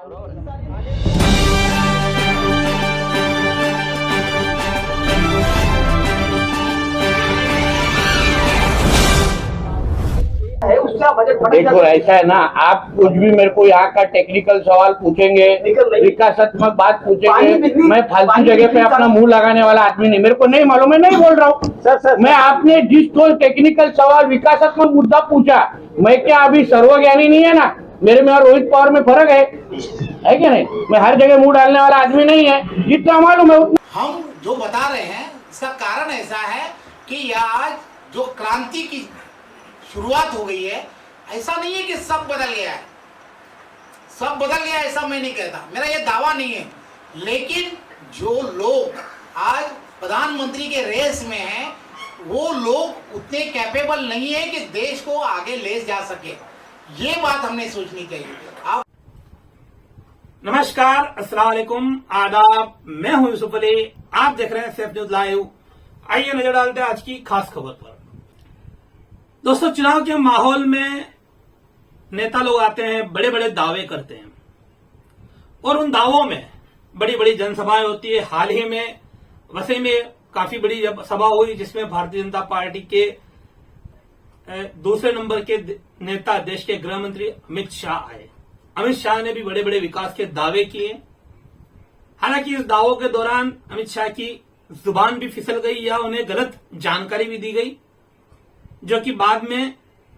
देखो ऐसा है ना, आप कुछ भी मेरे को यहाँ का टेक्निकल सवाल पूछेंगे, विकासात्मक बात पूछेंगे, मैं फालतू जगह पे अपना मुंह लगाने वाला आदमी नहीं। मेरे को नहीं मालूम, मैं नहीं बोल रहा हूँ। मैं आपने जिस तो टेक्निकल सवाल विकासात्मक मुद्दा पूछा, मैं क्या अभी सर्वज्ञानी नहीं है ना? मेरे में और रोहित पवार में फर्क है कि नहीं? मैं हर जगह मुंह डालने वाला आदमी नहीं है, जितना मालूम है उतना। हम जो बता रहे हैं इसका कारण ऐसा है कि आज जो क्रांति की शुरुआत हो गई है, ऐसा नहीं है कि सब बदल गया है। सब बदल गया ऐसा मैं नहीं कहता, मेरा ये दावा नहीं है। लेकिन जो लोग आज प्रधानमंत्री के रेस में हैं, वो लोग उतने कैपेबल नहीं है कि देश को आगे ले जा सके। ये बात हमने सोचनी चाहिए। आप नमस्कार, अस्सलाम वालेकुम, आदाब। मैं हूं यूसुफ अली, आप देख रहे हैं सेफ न्यूज लाइव। आइए नजर डालते हैं आज की खास खबर पर। दोस्तों, चुनाव के माहौल में नेता लोग आते हैं, बड़े बड़े दावे करते हैं और उन दावों में बड़ी बड़ी जनसभाएं होती है। हाल ही में वसई में काफी बड़ी सभा हुई, जिसमें भारतीय जनता पार्टी के दूसरे नंबर के नेता, देश के गृह मंत्री अमित शाह आए। अमित शाह ने भी बड़े बड़े विकास के दावे किए। हालांकि इस दावों के दौरान अमित शाह की जुबान भी फिसल गई या उन्हें गलत जानकारी भी दी गई, जो कि बाद में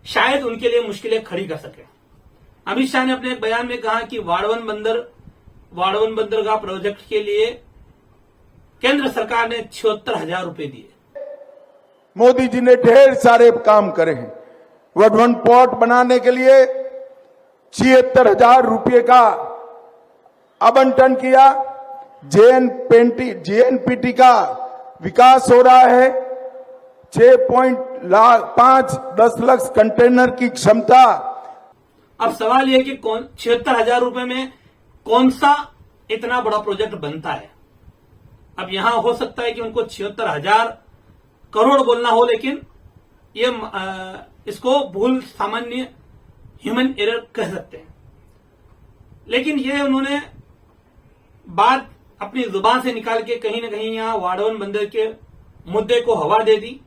शायद उनके लिए मुश्किलें खड़ी कर सके। अमित शाह ने अपने एक बयान में कहा कि वाड़वन बंदरगाह प्रोजेक्ट के लिए केंद्र सरकार ने 76,000 रुपए दिए। मोदी जी ने ढेर सारे काम करे हैं। वाड़वन पोर्ट बनाने के लिए 76,000 रुपये का आवंटन किया। जेएनपीटी का विकास हो रहा है। 6.5 लाख कंटेनर की क्षमता। अब सवाल यह कि 76,000 रुपए में कौन सा इतना बड़ा प्रोजेक्ट बनता है। अब यहां हो सकता है कि उनको 76,000 करोड़ बोलना हो, लेकिन ये इसको भूल, सामान्य ह्यूमन एरर कह सकते हैं। लेकिन ये उन्होंने बात अपनी जुबान से निकाल के कहीं ना कहीं यहां वाड़वन बंदर के मुद्दे को हवा दे दी।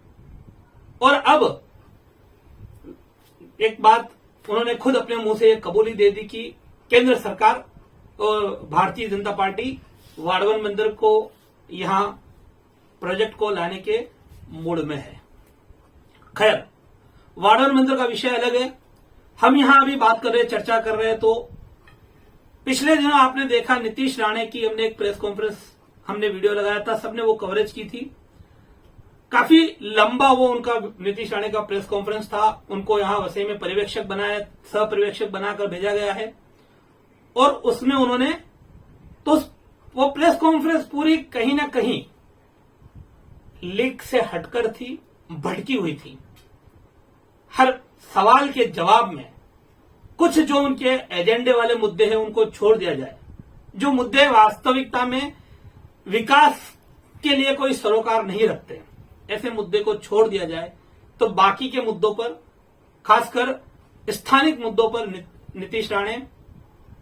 और अब एक बात उन्होंने खुद अपने मुंह से कबूली दे दी कि केंद्र सरकार और भारतीय जनता पार्टी वाड़वन बंदर को यहां प्रोजेक्ट को लाने के मूड में है। खैर, वाड़वन बंदर का विषय अलग है। हम यहां अभी बात कर रहे हैं, चर्चा कर रहे हैं। तो पिछले दिनों आपने देखा नीतीश राणे की हमने एक प्रेस कॉन्फ्रेंस, हमने वीडियो लगाया था, सबने वो कवरेज की थी। काफी लंबा वो उनका नीतीश राणे का प्रेस कॉन्फ्रेंस था। उनको यहां वसई में पर्यवेक्षक बनाया, सह पर्यवेक्षक बनाकर भेजा गया है। और उसमें उन्होंने तो वो प्रेस कॉन्फ्रेंस पूरी कहीं ना कहीं लीक से हटकर थी, भटकी हुई थी। हर सवाल के जवाब में कुछ जो उनके एजेंडे वाले मुद्दे हैं उनको छोड़ दिया जाए। जो मुद्दे वास्तविकता में विकास के लिए कोई सरोकार नहीं रखते, ऐसे मुद्दे को छोड़ दिया जाए। तो बाकी के मुद्दों पर, खासकर स्थानिक मुद्दों पर नीतीश राणे,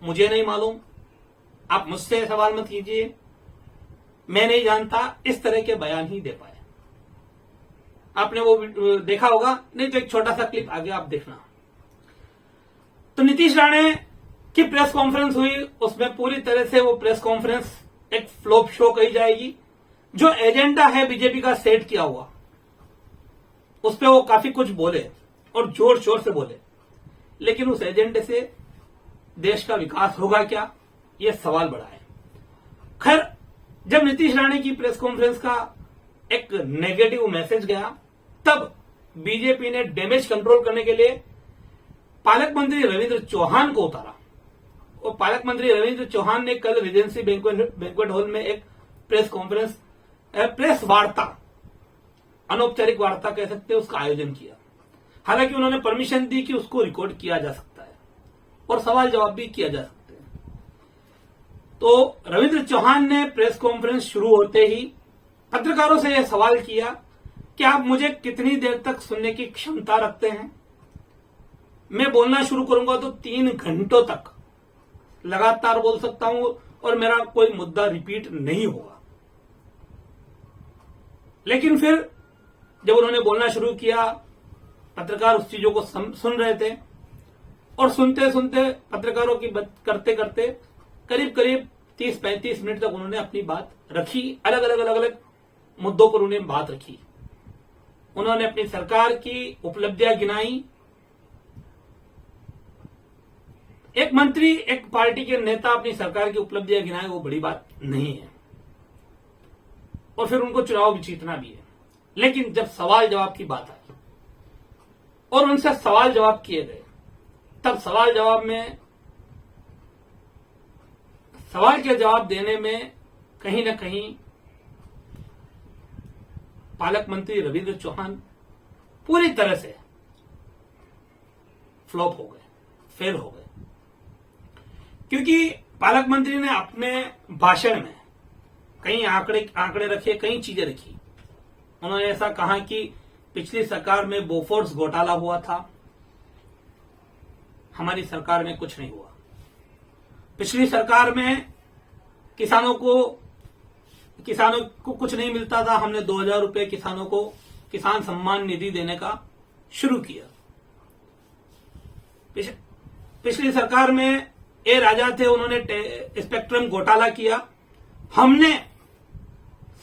मुझे नहीं मालूम, आप मुझसे सवाल मत कीजिए, मैं नहीं जानता, इस तरह के बयान ही दे पाए। आपने वो देखा होगा, नहीं तो एक छोटा सा क्लिप आगे आप देखना। तो नीतीश राणे की प्रेस कॉन्फ्रेंस हुई, उसमें पूरी तरह से वो प्रेस कॉन्फ्रेंस एक फ्लॉप शो कही जाएगी। जो एजेंडा है बीजेपी का सेट किया हुआ, उस पर वो काफी कुछ बोले और जोर शोर से बोले, लेकिन उस एजेंडे से देश का विकास होगा क्या, यह सवाल बड़ा है। खैर, जब नीतीश राणे की प्रेस कॉन्फ्रेंस का एक नेगेटिव मैसेज गया, तब बीजेपी ने डैमेज कंट्रोल करने के लिए पालक मंत्री रविंद्र चौहान को उतारा। और पालक मंत्री रविंद्र चौहान ने कल रीजेंसी बैंक्वेट हॉल में एक प्रेस कॉन्फ्रेंस, प्रेस वार्ता, अनौपचारिक वार्ता कह सकते हैं, उसका आयोजन किया। हालांकि उन्होंने परमिशन दी कि उसको रिकॉर्ड किया जा सकता है और सवाल जवाब भी किया जा सकते हैं। तो रविंद्र चौहान ने प्रेस कॉन्फ्रेंस शुरू होते ही पत्रकारों से यह सवाल किया कि आप मुझे कितनी देर तक सुनने की क्षमता रखते हैं। मैं बोलना शुरू करूंगा तो 3 घंटों तक लगातार बोल सकता हूं और मेरा कोई मुद्दा रिपीट नहीं होगा। लेकिन फिर जब उन्होंने बोलना शुरू किया, पत्रकार उस चीजों को सुन रहे थे और सुनते सुनते पत्रकारों की बात करते करते करीब करीब 30-35 मिनट तक उन्होंने अपनी बात रखी। अलग अलग मुद्दों पर उन्होंने बात रखी। उन्होंने अपनी सरकार की उपलब्धियां गिनाई। एक मंत्री, एक पार्टी के नेता अपनी सरकार की उपलब्धियां गिनाए, वो बड़ी बात नहीं है और फिर उनको चुनाव जीतना भी है। लेकिन जब सवाल जवाब की बात आई और उनसे सवाल जवाब किए गए, तब सवाल के जवाब देने में कहीं ना कहीं पालक मंत्री रविंद्र चौहान पूरी तरह से फ्लॉप हो गए, फेल हो गए। क्योंकि पालक मंत्री ने अपने भाषण में कई आंकड़े रखे, कई चीजें रखी। उन्होंने ऐसा कहा कि पिछली सरकार में बोफोर्स घोटाला हुआ था, हमारी सरकार में कुछ नहीं हुआ। पिछली सरकार में किसानों को कुछ नहीं मिलता था, हमने 2000 रुपए किसानों को किसान सम्मान निधि देने का शुरू किया। पिछली सरकार में ए राजा थे, उन्होंने स्पेक्ट्रम घोटाला किया, हमने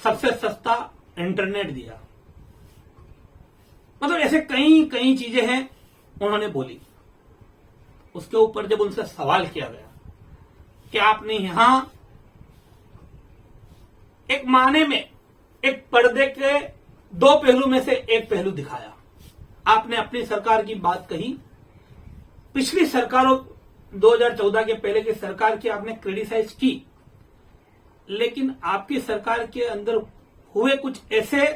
सबसे सस्ता इंटरनेट दिया। मतलब ऐसे कई चीजें हैं उन्होंने बोली। उसके ऊपर जब उनसे सवाल किया गया कि आपने यहां एक माने में एक पर्दे के दो पहलू में से एक पहलू दिखाया, आपने अपनी सरकार की बात कही, पिछली सरकारों 2014 के पहले की सरकार की आपने क्रिटिसाइज की, लेकिन आपकी सरकार के अंदर हुए कुछ ऐसे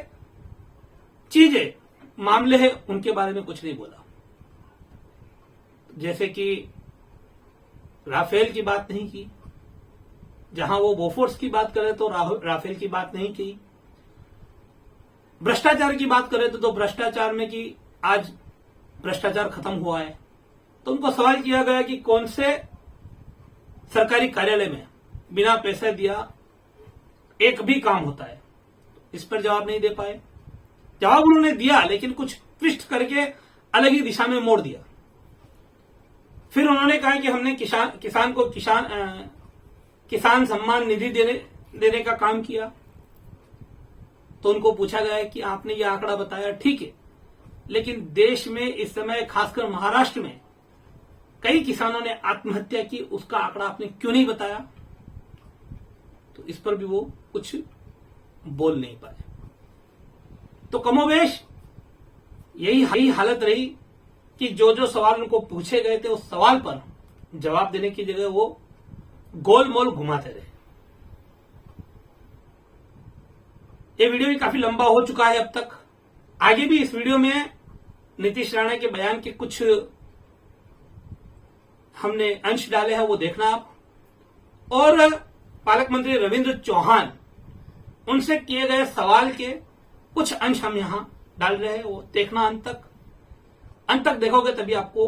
चीजें, मामले हैं, उनके बारे में कुछ नहीं बोला। जैसे कि राफेल की बात नहीं की, जहां वो बोफोर्स की बात करे तो राफेल की बात नहीं की। भ्रष्टाचार की बात करे तो भ्रष्टाचार में कि आज भ्रष्टाचार खत्म हुआ है। तो उनको सवाल किया गया कि कौन से सरकारी कार्यालय में बिना पैसे दिया एक भी काम होता है, इस पर जवाब नहीं दे पाए। जवाब उन्होंने दिया लेकिन कुछ ट्विस्ट करके अलग ही दिशा में मोड़ दिया। फिर उन्होंने कहा कि हमने किसान को किसान सम्मान निधि देने का काम किया। तो उनको पूछा गया कि आपने ये आंकड़ा बताया, ठीक है, लेकिन देश में इस समय खासकर महाराष्ट्र में कई किसानों ने आत्महत्या की, उसका आंकड़ा आपने क्यों नहीं बताया? तो इस पर भी वो कुछ बोल नहीं पाए। तो कमोबेश यही हालत रही कि जो सवाल उनको पूछे गए थे उस सवाल पर जवाब देने की जगह वो गोल मोल घुमाते रहे। ये वीडियो भी काफी लंबा हो चुका है अब तक। आगे भी इस वीडियो में नीतीश राणा के बयान के कुछ हमने अंश डाले हैं, वो देखना आप। और पालक मंत्री रविंद्र चौहान, उनसे किए गए सवाल के कुछ अंश हम यहां डाल रहे हैं, वो देखना अंत तक देखोगे तभी आपको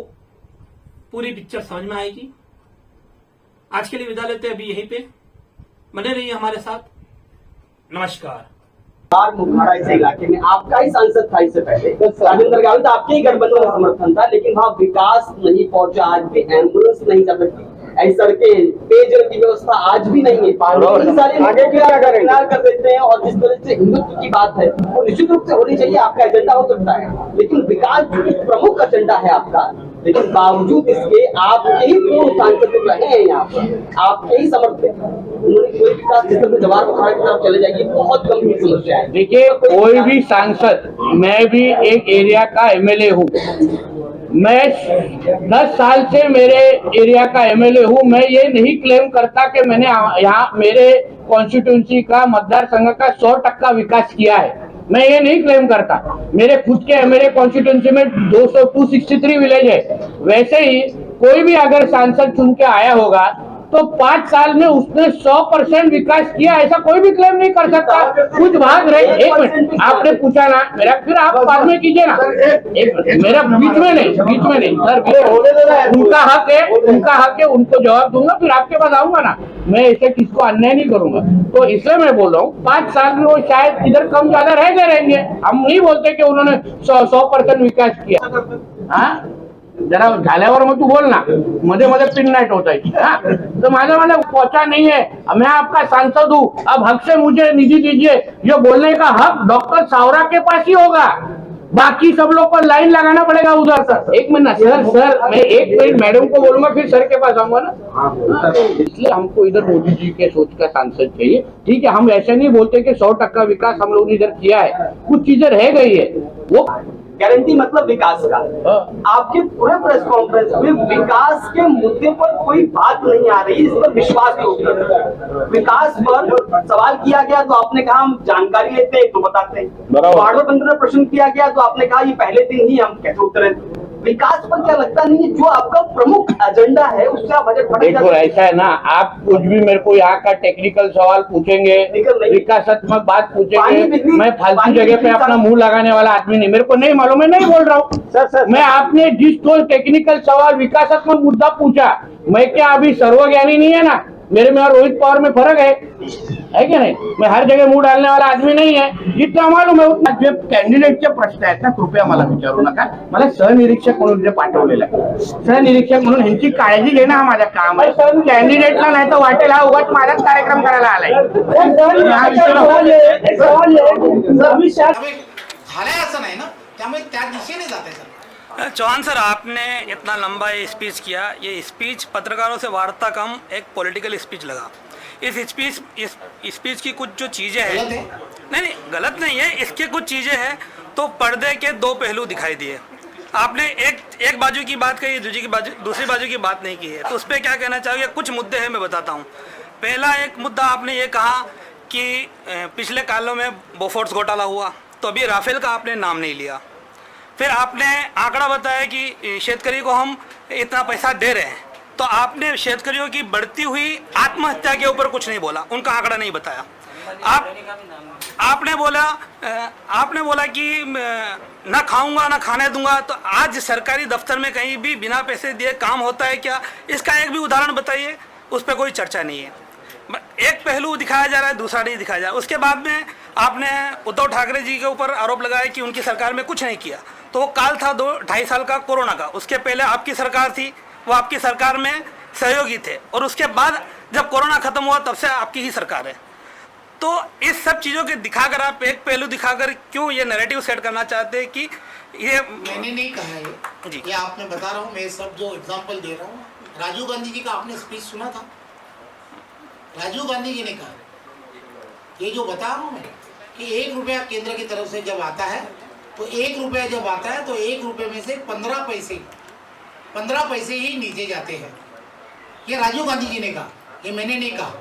पूरी पिक्चर समझ में आएगी। आज के लिए विदा लेते हैं अभी यहीं पे। बने रहिए हमारे साथ। नमस्कार। मुखाड़ा इस इलाके में आपका ही सांसद था इससे पहले, राजेंद्र गावित आपके ही गठबंधन का समर्थन था, लेकिन वहाँ विकास नहीं पहुंचा। आज भी एम्बुलेंस नहीं चल सकती, ऐसी सड़कें, पेयजल की व्यवस्था आज भी नहीं है। आगे क्या कर देते हैं। और जिस तरह से हिंदुत्व की बात है वो निश्चित रूप से होनी चाहिए, आपका एजेंडा हो सकता है, लेकिन विकास जो प्रमुख एजेंडा है आपका, लेकिन बावजूद इसके आप यही पूर्ण सांसद रहे हैं, यहाँ पर आपके ही समर्थन उन्होंने कोई विकास क्षेत्र में जवाहर मुखाड़ा की तरफ चले जाएगी, बहुत गंभीर समस्या है। देखिए, कोई भी सांसद, मैं भी एक एरिया का एमएलए हूँ, मैं 10 साल से मेरे एरिया का एमएलए हूँ। मैं ये नहीं क्लेम करता कि मैंने यहाँ मेरे कॉन्स्टिट्यूंसी का, मतदार संघ का 100% विकास किया है, मैं ये नहीं क्लेम करता। मेरे खुद के मेरे कॉन्स्टिट्यूंसी में 263 विलेज है। वैसे ही कोई भी अगर सांसद चुन के आया होगा तो 5 साल में उसने 100% विकास किया, ऐसा कोई भी क्लेम नहीं कर सकता। कुछ भाग रहे, एक मिनट, आपने पूछा ना मेरा, फिर आप बाद में कीजिए ना, एक मिनट, मेरा बीच में नहीं सर, उनका हक है, उनको जवाब दूंगा, फिर आपके पास आऊंगा ना, मैं ऐसे किसको अन्याय नहीं करूंगा। तो इसलिए मैं बोल रहा हूँ 5 साल में वो शायद इधर कम ज्यादा रहेंगे, हम नहीं बोलते कि उन्होंने 100% विकास किया। हाँ, जरा झाल्यावर मग तू बोल ना, मध्ये मध्ये पिन नाइट होता है। हाँ, तो माझा पहुंचा नहीं है, मैं आपका सांसद हूँ, अब हक से मुझे निधि दीजिए, ये बोलने का हक डॉक्टर सावरा के पास ही होगा, बाकी सब लोग को लाइन लगाना पड़ेगा उधर। सर एक मिनट सर, मैं 1 मिनट मैडम को बोलूंगा, फिर सर के पास आऊंगा ना। इसलिए हमको इधर मोदी जी के सोच का सांसद चाहिए। ठीक है, हम ऐसे नहीं बोलते कि 100% विकास हम लोग ने इधर किया है, कुछ चीजें रह गई है, वो गारंटी मतलब विकास का। आपके पूरे प्रेस कॉन्फ्रेंस में विकास के मुद्दे पर कोई बात नहीं आ रही, इस पर विश्वास नहीं। विकास पर सवाल किया गया तो आपने कहा हम जानकारी लेते हैं तो बताते हैं। वार्ड बंदर में प्रश्न किया गया तो आपने कहा ये पहले दिन ही हम कैसे उत्तर। विकास पर क्या लगता नहीं है, जो आपका प्रमुख एजेंडा है उससे आप बजट बढ़ा। देखो ऐसा है ना, आप कुछ भी मेरे को यहाँ का टेक्निकल सवाल पूछेंगे, विकासात्मक बात पूछेंगे, मैं फालतू जगह पे अपना मुंह लगाने वाला आदमी नहीं, मेरे को नहीं मालूम, मैं नहीं बोल रहा हूँ। मैं आपने जिस तो टेक्निकल सवाल विकासात्मक मुद्दा पूछा, मैं क्या अभी सर्वज्ञानी नहीं है ना, मेरे में और रोहित पवार में फरक है कि नाही? मैं हर जगह मुंह डालने वाला आदमी नाही आहे, जितना मालूम आहे उतना। जे कॅन्डिडेटचे प्रश्न आहेत ना, कृपया मला विचारू नका, मला सहनिरीक्षक म्हणून जे पाठवलेलं आहे, सहनिरीक्षक म्हणून ह्यांची काळजी घेणं हा माझा काम आहे। कॅन्डिडेटला नाही तर वाटेल हा उगाच माझाच कार्यक्रम करायला आलाय। झालंय असं नाही ना, त्यामुळे त्या दिशेने जाते सर। चौहान सर, आपने इतना लंबा ये स्पीच किया, ये स्पीच पत्रकारों से वार्ता कम एक पॉलिटिकल स्पीच लगा। इस स्पीच की कुछ जो चीज़ें हैं, नहीं गलत नहीं है, इसके कुछ चीज़ें हैं तो पर्दे के 2 पहलू दिखाई दिए। आपने एक बाजू की बात कही, दूसरी बाजू की बात नहीं की है, तो उस पर क्या कहना चाहिए? कुछ मुद्दे हैं, मैं बताता हूँ। पहला एक मुद्दा आपने ये कहा कि पिछले कालों में बोफोर्स घोटाला हुआ, तो अभी राफेल का आपने नाम नहीं लिया। फिर आपने आंकड़ा बताया कि शेतकरी को हम इतना पैसा दे रहे हैं, तो आपने शेतकरियों की बढ़ती हुई आत्महत्या के ऊपर कुछ नहीं बोला, उनका आंकड़ा नहीं बताया। आपने बोला कि ना खाऊंगा ना खाने दूंगा, तो आज सरकारी दफ्तर में कहीं भी बिना पैसे दिए काम होता है क्या? इसका एक भी उदाहरण बताइए, उस पर कोई चर्चा नहीं है। एक पहलू दिखाया जा रहा है, दूसरा नहीं दिखाया जा रहा। उसके बाद में आपने उद्धव ठाकरे जी के ऊपर आरोप लगाया कि उनकी सरकार में कुछ नहीं किया, तो वो काल था 2-2.5 साल का कोरोना का। उसके पहले आपकी सरकार थी, वो आपकी सरकार में सहयोगी थे, और उसके बाद जब कोरोना खत्म हुआ तब से आपकी ही सरकार है। तो इस सब चीज़ों के दिखाकर आप एक पहलू दिखाकर क्यों ये नैरेटिव सेट करना चाहते हैं कि ये? मैंने नहीं कहा है जी, ये आपने बता रहा हूँ, मैं सब जो एग्जांपल दे रहा हूँ। राजीव गांधी जी का आपने स्पीच सुना था? राजीव गांधी जी ने कहा, ये जो बता रहा हूँ मैं, कि 1 रुपया केंद्र की तरफ से जब आता है, तो 1 रुपया जब आता है तो 1 रुपये में से 15 पैसे ही नीचे जाते हैं। ये राजीव गांधी जी ने कहा, ये मैंने नहीं कहा।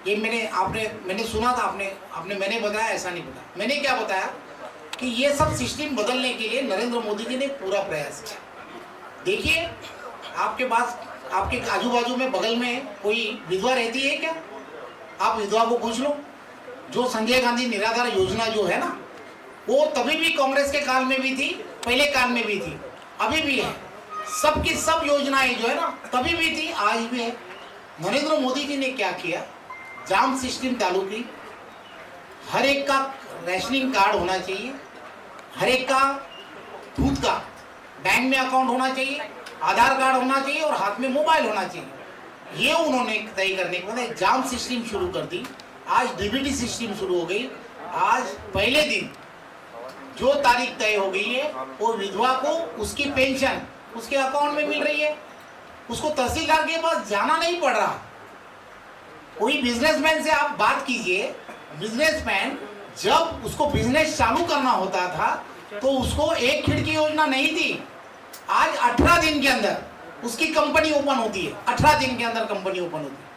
ये मैंने सुना था, मैंने बताया, ऐसा नहीं बताया। मैंने क्या बताया कि ये सब सिस्टम बदलने के लिए नरेंद्र मोदी जी ने पूरा प्रयास किया। देखिए, आपके पास, आपके आजू बाजू में बगल में कोई विधवा रहती है क्या? आप विधवा को पूछ लो। जो संजय गांधी निराधार योजना जो है ना, वो तभी भी कांग्रेस के काल में भी थी, पहले काल में भी थी, अभी भी है। सबकी सब योजनाएं जो है ना, तभी भी थी, आज भी है। नरेंद्र मोदी जी ने क्या किया? जाम सिस्टम चालू की, हर एक का रेशनिंग कार्ड होना चाहिए, हर एक का दूध का बैंक में अकाउंट होना चाहिए, आधार कार्ड होना चाहिए और हाथ में मोबाइल होना चाहिए। ये उन्होंने तय करने के बाद जाम सिस्टम शुरू कर दी। आज डीबीटी सिस्टम शुरू हो गई। आज पहले दिन जो तारीख तय हो गई है, वो विधवा को उसकी पेंशन उसके अकाउंट में मिल रही है, उसको तहसीलदार के पास जाना नहीं पड़ रहा। कोई बिजनेसमैन से आप बात कीजिए, बिजनेसमैन जब उसको बिजनेस चालू करना होता था तो उसको एक खिड़की योजना नहीं थी। आज 18 दिन के अंदर उसकी कंपनी ओपन होती है, 18 दिन के अंदर कंपनी ओपन होती है,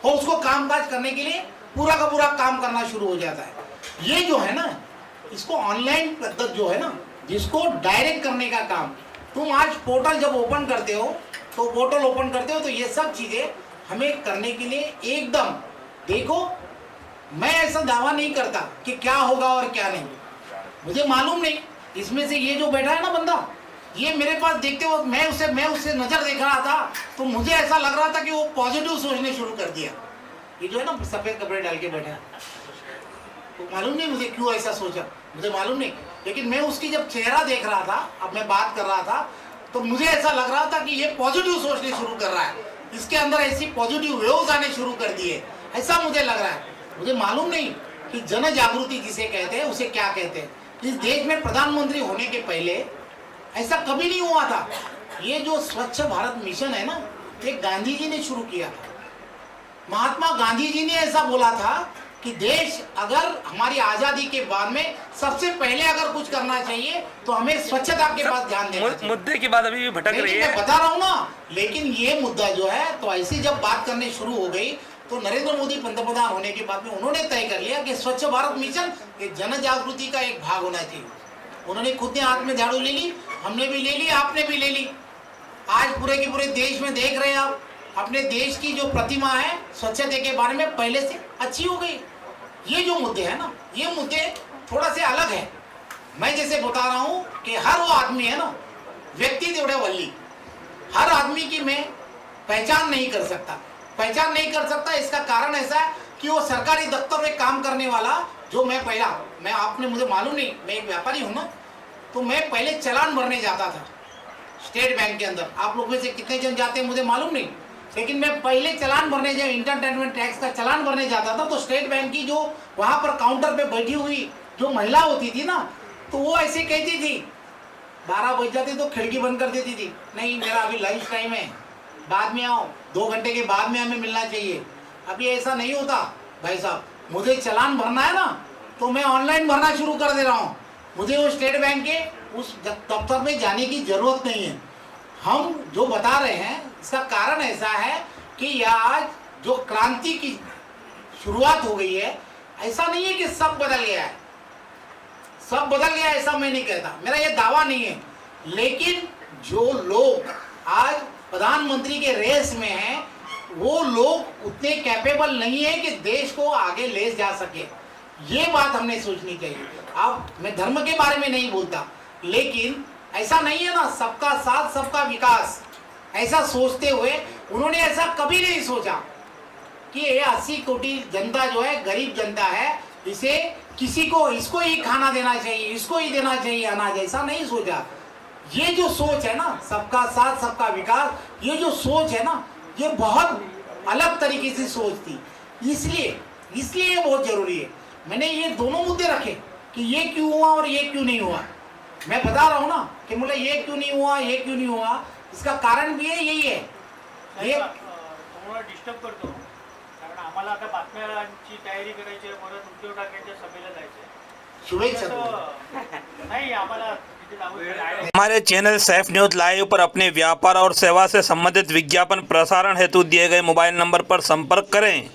और उसको कामकाज करने के लिए पूरा का पूरा काम करना शुरू हो जाता है। ये जो है ना, इसको ऑनलाइन पद्धत जो है ना, जिसको डायरेक्ट करने का काम, तुम आज पोर्टल जब ओपन करते हो तो ये सब चीज़ें हमें करने के लिए एकदम, देखो मैं ऐसा दावा नहीं करता कि क्या होगा और क्या नहीं, मुझे मालूम नहीं। इसमें से ये जो बैठा है ना बंदा, ये मेरे पास देखते वक्त मैं उससे नजर देख रहा था तो मुझे ऐसा लग रहा था कि वो पॉजिटिव सोचने शुरू कर दिया। ये जो है ना सफेद कपड़े डाल के बैठा है, तो मालूम नहीं मुझे क्यों ऐसा सोचा, मुझे मालूम नहीं। लेकिन मैं उसकी जब चेहरा देख रहा था, अब मैं बात कर रहा था, तो मुझे ऐसा लग रहा था कि ये पॉजिटिव सोचने शुरू कर रहा है, इसके अंदर ऐसी पॉजिटिव वेव्स आने शुरू कर दिए, ऐसा मुझे लग रहा है। मुझे मालूम नहीं कि जन जागृति जिसे कहते हैं उसे क्या कहते हैं। इस देश में प्रधानमंत्री होने के पहले ऐसा कभी नहीं हुआ था। ये जो स्वच्छ भारत मिशन है ना, ये गांधी जी ने शुरू किया था। महात्मा गांधी जी ने ऐसा बोला था कि देश अगर हमारी आजादी के बाद में सबसे पहले अगर कुछ करना चाहिए तो हमें स्वच्छता के पास ध्यान देना चाहिए। मुद्दे की बात अभी भी भटक रही है। मैं बता रहा हूँ ना, लेकिन ये मुद्दा जो है, तो ऐसी जब बात करने शुरू हो गई तो नरेंद्र मोदी पंतप्रधान होने के बाद में उन्होंने तय कर लिया कि स्वच्छ भारत मिशन ये जन जागृति का एक भाग होना चाहिए। उन्होंने खुद ने हाथ में झाड़ू ले ली, हमने भी ले ली, आपने भी ले ली। आज पूरे के पूरे देश में देख रहे हैं आप, अपने देश की जो प्रतिमा है स्वच्छता के बारे में पहले से अच्छी हो गई। ये जो मुद्दे हैं ना, ये मुद्दे थोड़ा से अलग है। मैं जैसे बता रहा हूँ कि हर वो आदमी है ना, व्यक्ति तेवढे वल्ली, हर आदमी की मैं पहचान नहीं कर सकता। पहचान नहीं कर सकता इसका कारण ऐसा है कि वो सरकारी दफ्तर में काम करने वाला, जो मैं आपने मुझे मालूम नहीं, मैं एक व्यापारी हूँ ना, तो मैं पहले चालान भरने जाता था स्टेट बैंक के अंदर। आप लोग में से कितने जन जाते हैं मुझे मालूम नहीं, लेकिन मैं पहले चालान भरने, जब इंटरटेनमेंट टैक्स का चालान भरने जाता था तो स्टेट बैंक की जो वहाँ पर काउंटर पे बैठी हुई जो महिला होती थी ना, तो वो ऐसे कहती थी, 12 बज जाते तो खिड़की बंद कर देती थी, नहीं मेरा अभी लंच टाइम है, बाद में आओ, 2 घंटे के बाद में हमें मिलना चाहिए। अभी ऐसा नहीं होता भाई साहब, मुझे चालान भरना है ना तो मैं ऑनलाइन भरना शुरू कर दे रहा हूँ। मुझे वो स्टेट बैंक के उस दफ्तर में जाने की जरूरत नहीं है। हम जो बता रहे हैं इसका कारण ऐसा है कि आज जो क्रांति की शुरुआत हो गई है, ऐसा नहीं है कि सब बदल गया है, सब बदल गया ऐसा मैं नहीं कहता, मेरा ये दावा नहीं है। लेकिन जो लोग आज प्रधानमंत्री के रेस में हैं, वो लोग उतने कैपेबल नहीं है कि देश को आगे ले जा सके। ये बात हमने सोचनी चाहिए। अब मैं धर्म के बारे में नहीं बोलता, लेकिन ऐसा नहीं है ना, सबका साथ सबका विकास, ऐसा सोचते हुए उन्होंने ऐसा कभी नहीं सोचा कि ये 80 कोटी जनता जो है, गरीब जनता है, इसे किसी को इसको ही खाना देना चाहिए, इसको ही देना चाहिए अनाज, ऐसा नहीं सोचा। ये जो सोच है ना, सबका साथ सबका विकास, ये जो सोच है ना, ये बहुत अलग तरीके से सोच थी। इसलिए ये बहुत जरूरी है। मैंने ये दोनों मुद्दे रखे कि ये क्यों हुआ और ये क्यों नहीं हुआ। मैं बता रहा हूँ ना कि मुझे ये क्यों नहीं हुआ, ये क्यों नहीं हुआ, इसका कारण भी है, यही है। ये थोडं डिस्टर्ब करतो कारण आम्हाला आता बातम्यांची तयारी करायची आहे, परत उद्धव ठाकरेंच्या सभेला जायचं आहे। शुभेच्छा। नाही आम्हाला तिथे जाऊ हमारे चैनल सैफ न्यूज लाइव पर अपने व्यापार और सेवा से संबंधित विज्ञापन प्रसारण हेतु दिए गए मोबाइल नंबर पर संपर्क करें।